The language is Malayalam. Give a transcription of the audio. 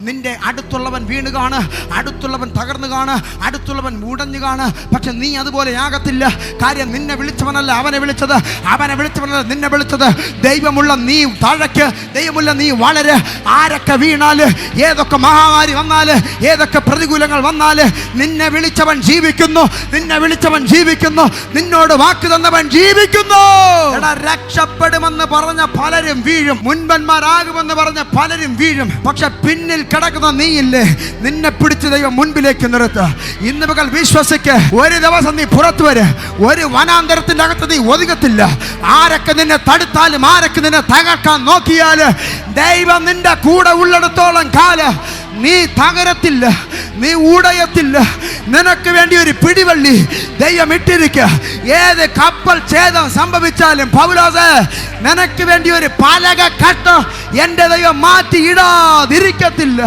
നിന്റെ അടുത്തുള്ളവൻ വീണ് കാണ്, അടുത്തുള്ളവൻ തകർന്നു കാണ്, അടുത്തുള്ളവൻ മുടഞ്ഞു കാണ്. പക്ഷെ നീ അതുപോലെ ആകത്തില്ല. കാര്യം നിന്നെ വിളിച്ചവനല്ല അവനെ വിളിച്ചത്, അവനെ വിളിച്ചവനല്ല നിന്നെ വിളിച്ചത്. ദൈവമുള്ള നീ താഴയ്ക്ക്, ദൈവമുള്ള നീ വളരെ. ആരൊക്കെ വീണാല്, ഏതൊക്കെ മഹാമാരി വന്നാല്, ഏതൊക്കെ പ്രതികൂലങ്ങൾ വന്നാല്, നിന്നെ വിളിച്ചവൻ ജീവിക്കുന്നു, നിന്നെ വിളിച്ചവൻ ജീവിക്കുന്നു, നിന്നോട് വാക്ക് തന്നവൻ ജീവിക്കുന്നു. രക്ഷപ്പെടുമെന്ന് പറഞ്ഞ പലരും വീഴും, മുൻപന്മാരാകുമെന്ന് പറഞ്ഞ പലരും വീഴും. പക്ഷെ പിന്നിൽ കിടക്കുന്ന നീയില്ലേ, നിന്നെ പിടിച്ച് ദൈവം മുൻപിലേക്ക് നിർത്തുക. ഇന്ന് പകൽ വിശ്വസിക്ക്, ഒരു ദിവസം നീ പുറത്തു വരെ, ഒരു വനാന്തരത്തിന്റെ അകത്ത് നീ ഒതുങ്ങത്തില്ല. ആരൊക്കെ നിന്നെ തടുത്താലും, ആരൊക്കെ നിന്നെ തകർക്കാൻ നോക്കിയാല്, ദൈവം നിന്റെ കൂടെ ഉള്ളിടത്തോളം കാലം നീ തകരത്തില്ല, നീ ഉടയത്തില്ല. നിനക്ക് വേണ്ടി ഒരു പിടിവള്ളി ദൈവം ഇട്ടിരിക്കുക. ഏത് കപ്പൽ ഛേദം സംഭവിച്ചാലും പൗലോസേ, നിനക്ക് വേണ്ടി ഒരു പലക കെട്ട് എൻ്റെ ദൈവം മാറ്റി ഇടാതിരിക്കത്തില്ല.